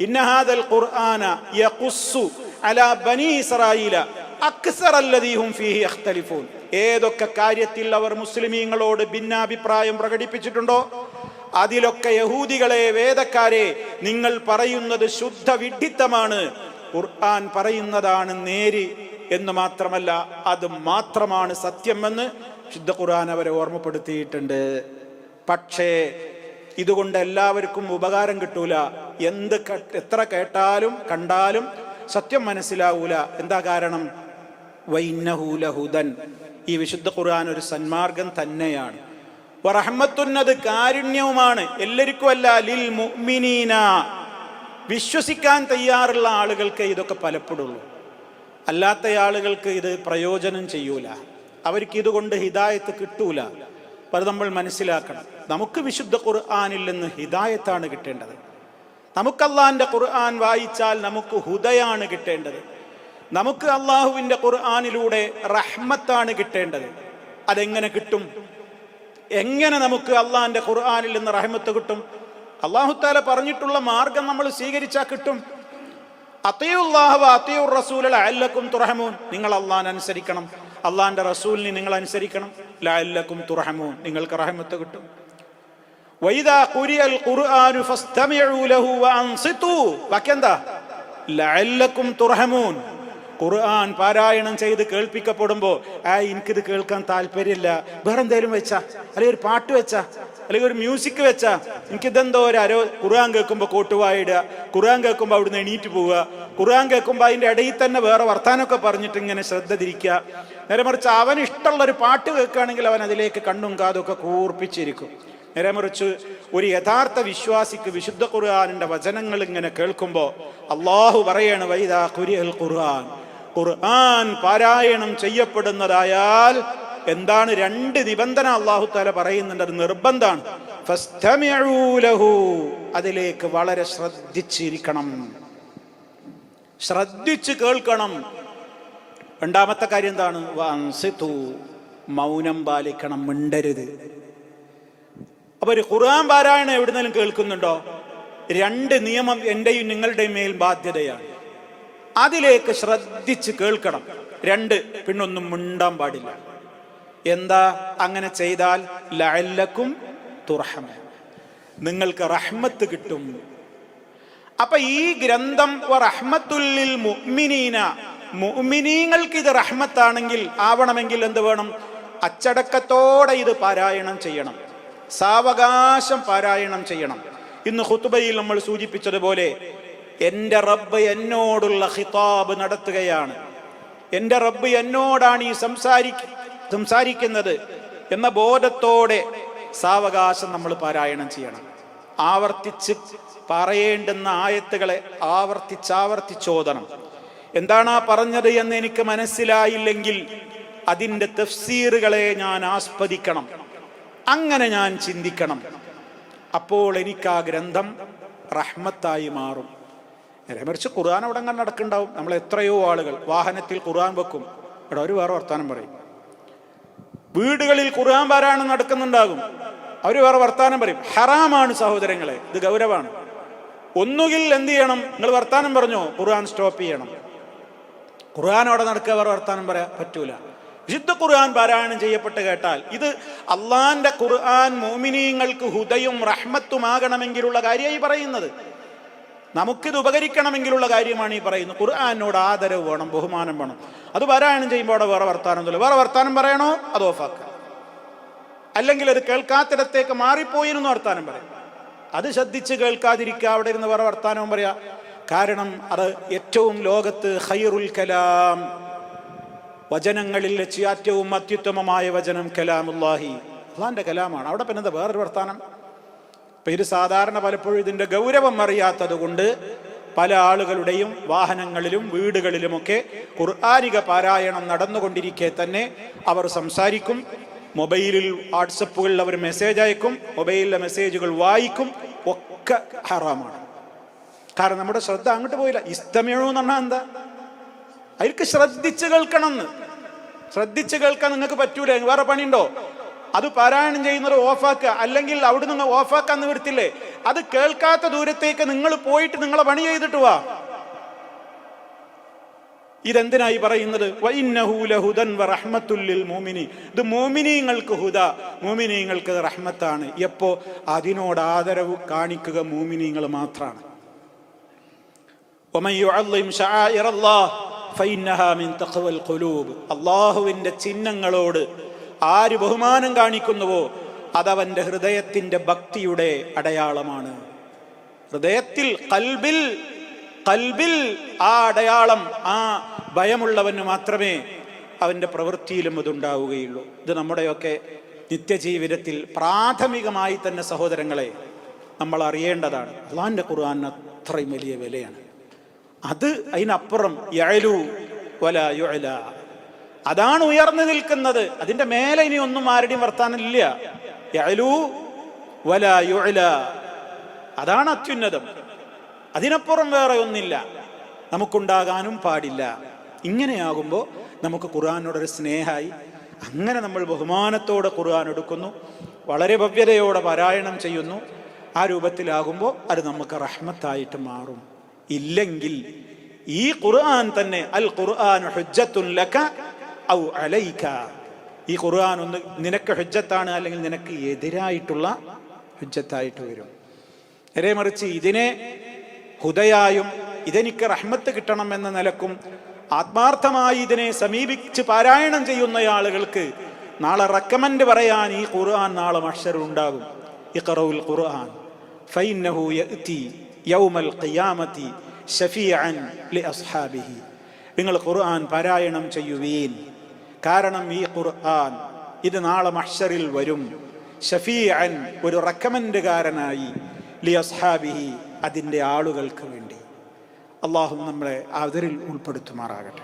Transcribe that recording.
ഇന്ന ഹാദൽ ഖുർആന യഖുസ്സു അലാ ബനി ഇസ്രായീല അക്സറ അല്ലദീ ഹും ഫീഹി യഖ്തലിഫൂൻ. ഏതൊക്കെ കാര്യത്തിൽ അവർ മുസ്ലിമീങ്ങളോട് ഭിന്നാഭിപ്രായം പ്രകടിപ്പിച്ചിട്ടുണ്ടോ അതിലൊക്കെ യഹൂദികളെ, വേദക്കാരെ, നിങ്ങൾ പറയുന്നത് ശുദ്ധ വിഡ്ഢിത്തമാണ്. ഖുർആൻ പറയുന്നതാണ് നേര് എന്ന് മാത്രമല്ല, അത് മാത്രമാണ് സത്യമെന്ന് ശുദ്ധ ഖുർആൻ അവരെ ഓർമ്മപ്പെടുത്തിയിട്ടുണ്ട്. പക്ഷേ ഇതുകൊണ്ട് എല്ലാവർക്കും ഉപകാരം കിട്ടൂല. എത്ര കേട്ടാലും കണ്ടാലും സത്യം മനസ്സിലാവൂല. എന്താ കാരണം? വഇന്നഹു ലഹുദൻ, ഈ വിശുദ്ധ ഖുർആൻ ഒരു സന്മാർഗം തന്നെയാണ്. വറഹ്മത്തുൻ, അത് കാരുണ്യവുമാണ്. എല്ലാവർക്കും അല്ല, ലിൽ മുഅ്മിനീന, വിശ്വസിക്കാൻ തയ്യാറുള്ള ആളുകൾക്ക് ഇതൊക്കെ ഫലപ്പെടുള്ളൂ. അല്ലാത്ത ആളുകൾക്ക് ഇത് പ്രയോജനം ചെയ്യൂല. അവർക്ക് ഇതുകൊണ്ട് ഹിദായത്ത് കിട്ടൂല. അത് നമ്മൾ മനസ്സിലാക്കണം. നമുക്ക് വിശുദ്ധ ഖുർആനിൽ നിന്ന് ഹിദായത്താണ് കിട്ടേണ്ടത്. നമുക്ക് അള്ളാഹിന്റെ ഖുർആൻ വായിച്ചാൽ നമുക്ക് ഹുദയാണ് കിട്ടേണ്ടത്. നമുക്ക് അള്ളാഹുവിന്റെ ഖുർആനിലൂടെ റഹ്മത്താണ് കിട്ടേണ്ടത്. അതെങ്ങനെ കിട്ടും? എങ്ങനെ നമുക്ക് അള്ളാഹിന്റെ ഖുർആനിൽ നിന്ന് റഹ്മത്ത് കിട്ടും? അല്ലാഹു തആല പറഞ്ഞിട്ടുള്ള മാർഗം നമ്മൾ സ്വീകരിച്ചാൽ കിട്ടും. അത്തിയുല്ലാഹ വ അത്തിയുർ റസൂല ലഅല്ലക്കും തുർഹമൂൻ, നിങ്ങൾ അള്ളാഹിനെ അനുസരിക്കണം, അള്ളാഹിന്റെ റസൂലിനെ നിങ്ങൾ അനുസരിക്കണം. ലഅല്ലക്കും തുർഹമൂൻ, നിങ്ങൾക്ക് റഹ്മത്ത് കിട്ടും. വഇദാ ഖുരിഅൽ ഖുർആനു ഫസ്തമിഉ ലഹു വഅൻസിതു, വാക്കെന്താ? ലഅല്ലക്കും തുർഹമൂൻ. ഖുർആൻ പാരായണം ചെയ്ത് കേൾപ്പിക്കപ്പെടുമ്പോൾ എനിക്കിത് കേൾക്കാൻ താല്പര്യമില്ല, വേറെ എന്തെങ്കിലും വെച്ചാ, അല്ലെങ്കിൽ ഒരു പാട്ട് വെച്ചാ, അല്ലെങ്കിൽ ഒരു മ്യൂസിക് വെച്ചാ, എനിക്കിതെന്തോ ഖുർആൻ കേൾക്കുമ്പോൾ കോട്ടുവായിടുക, ഖുർആൻ കേൾക്കുമ്പോൾ അവിടുന്ന് എണീറ്റ് പോവുക, ഖുർആൻ കേൾക്കുമ്പോൾ അതിൻ്റെ ഇടയിൽ തന്നെ വേറെ വർത്താനമൊക്കെ പറഞ്ഞിട്ട് ഇങ്ങനെ ശ്രദ്ധ തിരിക്കുക. നേരെ മറിച്ച് അവന് ഇഷ്ടമുള്ളൊരു പാട്ട് കേൾക്കുകയാണെങ്കിൽ അവൻ അതിലേക്ക് കണ്ണും കാതൊക്കെ കൂർപ്പിച്ചിരിക്കും. നേരെ മറിച്ച് ഒരു യഥാർത്ഥ വിശ്വാസിക്ക് വിശുദ്ധ ഖുർആനിന്റെ വചനങ്ങൾ ഇങ്ങനെ കേൾക്കുമ്പോൾ അള്ളാഹു പറയാണ്, വൈദാ ഖുരിഅൽ ഖുർആൻ, ഖുർആൻ പാരായണം ചെയ്യപ്പെടുന്നതായാൽ എന്താണ്? രണ്ട് നിബന്ധന അല്ലാഹു തആല പറയുന്നുണ്ട്. അത് നിർബന്ധമാണ്. ഫസ്തമിഉ ലഹു, അതിലേക്ക് വളരെ ശ്രദ്ധിച്ചിരിക്കണം, ശ്രദ്ധിച്ച് കേൾക്കണം. രണ്ടാമത്തെ കാര്യം എന്താണ്? വഅൻസിതു, മൗനം പാലിക്കണം, മിണ്ടരുത്. അപ്പൊ ഒരു ഖുർആൻ പാരായണം എവിടുന്നെങ്കിലും കേൾക്കുന്നുണ്ടോ? രണ്ട് നിയമം എന്റെയും നിങ്ങളുടെയും മേൽ ബാധ്യതയാണ്. അതിലേക്ക് ശ്രദ്ധിച്ച് കേൾക്കണം. രണ്ട്, പിന്നൊന്നും മിണ്ടാൻ പാടില്ല. എന്താ അങ്ങനെ ചെയ്താൽ? ലഅല്ലക്കും തുർഹമൂൻ, നിങ്ങൾക്ക് റഹ്മത്ത് കിട്ടും. അപ്പൊ ഈ ഗ്രന്ഥം റഹ്മത്തുൽ ലിൽ മുഅ്മിനീന, മുഅ്മിനീങ്ങൾക്ക് ഇത് റഹ്മത്താണെങ്കിൽ ആവണമെങ്കിൽ എന്ത് വേണം? അച്ചടക്കത്തോടെ ഇത് പാരായണം ചെയ്യണം, സാവകാശം പാരായണം ചെയ്യണം. ഇന്ന് ഖുതുബയിൽ നമ്മൾ സൂചിപ്പിച്ചതുപോലെ എൻ്റെ റബ്ബ് എന്നോടുള്ള ഖിതാബ് നടത്തുകയാണ്, എൻ്റെ റബ്ബ് എന്നോടാണ് ഈ സംസാരിക്കുന്നത് എന്ന ബോധത്തോടെ സാവകാശം നമ്മൾ പാരായണം ചെയ്യണം. ആവർത്തിച്ച് പറയേണ്ടുന്ന ആയത്തുകളെ ആവർത്തിച്ചോദണം. എന്താണ് ആ പറഞ്ഞത് എന്ന് എനിക്ക് മനസ്സിലായില്ലെങ്കിൽ അതിൻ്റെ തഫ്സീറുകളെ ഞാൻ ആസ്വദിക്കണം, അങ്ങനെ ഞാൻ ചിന്തിക്കണം. അപ്പോൾ എനിക്ക് ആ ഗ്രന്ഥം റഹ്മത്തായി മാറും. മറിച്ച് ഖുർആൻ അവിടെ അങ്ങനെ നടക്കുന്നുണ്ടാവും. നമ്മൾ എത്രയോ ആളുകൾ വാഹനത്തിൽ ഖുർആൻ വെക്കും, ഇവിടെ ഒരു വേറെ വർത്താനം പറയും. വീടുകളിൽ ഖുർആൻ പാരായണം നടക്കുന്നുണ്ടാകും, അവർ വേറെ വർത്താനം പറയും. ഹറാമാണ് സഹോദരങ്ങളെ, ഇത് ഗൗരവമാണ്. ഒന്നുകിൽ എന്ത് ചെയ്യണം? നിങ്ങൾ വർത്താനം പറഞ്ഞോ, ഖുർആൻ സ്റ്റോപ്പ് ചെയ്യണം. ഖുർആൻ അവിടെ നടക്കുക, വേറെ വർത്താനം പറയാൻ പറ്റൂല. വിശുദ്ധ ഖുർആൻ പാരായണം ചെയ്യപ്പെട്ട് കേട്ടാൽ ഇത് അള്ളാന്റെ ഖുർആൻ മുഅ്മിനീങ്ങൾക്ക് ഹുദയും റഹ്മത്തുമാകണമെങ്കിലുള്ള കാര്യമായി പറയുന്നത്. നമുക്കിത് ഉപകരിക്കണമെങ്കിലുള്ള കാര്യമാണ് ഈ പറയുന്നത്. ഖുർആനോട് ആദരവ് വേണം, ബഹുമാനം വേണം. അത് പാരായണം ചെയ്യുമ്പോൾ അവിടെ വേറെ വർത്താനം ഒന്നുമില്ല. വേറെ വർത്താനം പറയണോ അത് ഓഫാക്കുക, അല്ലെങ്കിൽ അത് കേൾക്കാത്തിടത്തേക്ക് മാറിപ്പോയിരുന്നു വർത്താനം പറയാം. അത് ശ്രദ്ധിച്ച് കേൾക്കാതിരിക്കുക, അവിടെ ഇരുന്ന് വേറെ വർത്താനവും പറയാ. കാരണം അത് ഏറ്റവും ലോകത്ത് ഖൈറുൽ കലാം, വചനങ്ങളിൽ വെച്ച് ഏറ്റവും അത്യുത്തമമായ വചനം കലാമുല്ലാഹി, അള്ളാന്റെ കലാമാണ്. അവിടെ പിന്നെ എന്താ വേറൊരു വർത്താനം? അപ്പൊ ഇത് സാധാരണ പലപ്പോഴും ഇതിന്റെ ഗൗരവം അറിയാത്തത് കൊണ്ട് പല ആളുകളുടെയും വാഹനങ്ങളിലും വീടുകളിലുമൊക്കെ ഖുർആനിക പാരായണം നടന്നുകൊണ്ടിരിക്കെ തന്നെ അവർ സംസാരിക്കും. മൊബൈലിൽ വാട്സപ്പുകളിൽ അവർ മെസ്സേജ് അയക്കും, മൊബൈലിലെ മെസ്സേജുകൾ വായിക്കും. ഒക്കെ ഹറാമാണ്. കാരണം നമ്മുടെ ശ്രദ്ധ അങ്ങോട്ട് പോയില്ല. ഇസ്തമിഉ എന്ന് പറഞ്ഞാൽ എന്താ? അതിൽക്ക് ശ്രദ്ധിച്ച് കേൾക്കണം. ശ്രദ്ധിച്ച് കേൾക്കാൻ നിങ്ങൾക്ക് പറ്റൂല, വേറെ പണിയുണ്ടോ? അത് പാരായണം ചെയ്യുന്നത് ഓഫാക്കുക, അല്ലെങ്കിൽ അവിടെ നിന്ന് ഓഫാക്കാൻ നിവൃത്തില്ലേ? അത് കേൾക്കാത്ത ദൂരത്തേക്ക് നിങ്ങൾ പോയിട്ട് നിങ്ങളെ പണി ചെയ്തിട്ട് വാ. ഇതെന്തിനായി പറയുന്നത്? വഇന്നഹു ലഹുദൻ വറഹ്മത്തുൽ ലിൽ മുഅ്മിനീൻ. ഇത് മുഅ്മിനീങ്ങൾക്ക് ഹുദ, മുഅ്മിനീങ്ങൾക്ക് റഹ്മത്താണ്. എപ്പോ? അതിനോട് ആദരവ് കാണിക്കുക മുഅ്മിനീങ്ങൾ മാത്രമാണ്. വമൻ യുഅള്ളിം ശആയിറല്ലാഹ് ഫഇന്നഹാ മിൻ തഖ്വൽ ഖുലൂബ്. അല്ലാഹുവിന്റെ ചിഹ്നങ്ങളോട് ആര് ബഹുമാനം കാണിക്കുന്നുവോ അതവന്റെ ഹൃദയത്തിന്റെ ഭക്തിയുടെ അടയാളമാണ്. ഹൃദയത്തിൽ കൽബിൽ ആ അടയാളം, ആ ഭയമുള്ളവന് മാത്രമേ അവന്റെ പ്രവൃത്തിയിലും അതുണ്ടാവുകയുള്ളൂ. ഇത് നമ്മുടെയൊക്കെ നിത്യജീവിതത്തിൽ പ്രാഥമികമായി തന്നെ സഹോദരങ്ങളെ നമ്മൾ അറിയേണ്ടതാണ്. അല്ലാഹുവിന്റെ ഖുർആൻ അത്രയും വലിയ വിലയാണ്. അത് അതിനപ്പുറം യഅലു വലാ യുഅല, അതാണ് ഉയർന്നു നിൽക്കുന്നത്. അതിന്റെ മേലെ ഇനി ഒന്നും ആരുടെയും വർത്താനില്ല. യഅലു വലാ യുഅല, അതാണ് അത്യുന്നതം. അതിനപ്പുറം വേറെ ഒന്നില്ല, നമുക്കുണ്ടാകാനും പാടില്ല. ഇങ്ങനെയാകുമ്പോൾ നമുക്ക് ഖുർആനോടൊരു സ്നേഹമായി, അങ്ങനെ നമ്മൾ ബഹുമാനത്തോടെ ഖുർആൻ എടുക്കുന്നു, വളരെ ഭവ്യതയോടെ പാരായണം ചെയ്യുന്നു. ആ രൂപത്തിലാകുമ്പോൾ അത് നമുക്ക് റഹ്മത്തായിട്ട് മാറും. ഇല്ലെങ്കിൽ ഈ ഖുർആൻ തന്നെ അൽ ഖുർആൻ ഹുജ്ജത്തുൻ ലക ഔ അലൈക, ഈ ഖുർആൻ ഒന്ന് നിനക്ക് ഹുജ്ജത്താണ്, അല്ലെങ്കിൽ നിനക്ക് എതിരായിട്ടുള്ള ഹുജ്ജത്തായിട്ട് വരും. നേരെ മറിച്ച് ഇതിനെ ഹുദയായും ഇതെനിക്ക് റഹ്മത്ത് കിട്ടണം എന്ന നിലക്കും ആത്മാർത്ഥമായി ഇതിനെ സമീപിച്ച് പാരായണം ചെയ്യുന്ന ആളുകൾക്ക് നാളെ റെക്കമെൻഡ് പറയാൻ ഈ ഖുർആൻ നാളെ മഹ്ശറിൽ ഉണ്ടാകും. ഇഖ്റഉൽ ഖുർആൻ ഫഇന്നഹു യഅതി യൗമൽ ഖിയാമത്തി ശഫീഅൻ ലിഅസ്ഹാബിഹി. നിങ്ങൾ ഖുർആൻ പാരായണം ചെയ്യുവീൻ, കാരണം ഈ ഖുർആൻ ഇത് നാളെ മഹ്ശറിൽ വരും. ഷഫീഅൻ, ഒരു റെക്കമെൻഡുകാരനായി, ലിഅസ്ഹാബിഹി, അതിൻ്റെ ആളുകൾക്ക് വേണ്ടി. അല്ലാഹു നമ്മളെ അവരിൽ ഉൾപ്പെടുത്തുമാറാകട്ടെ.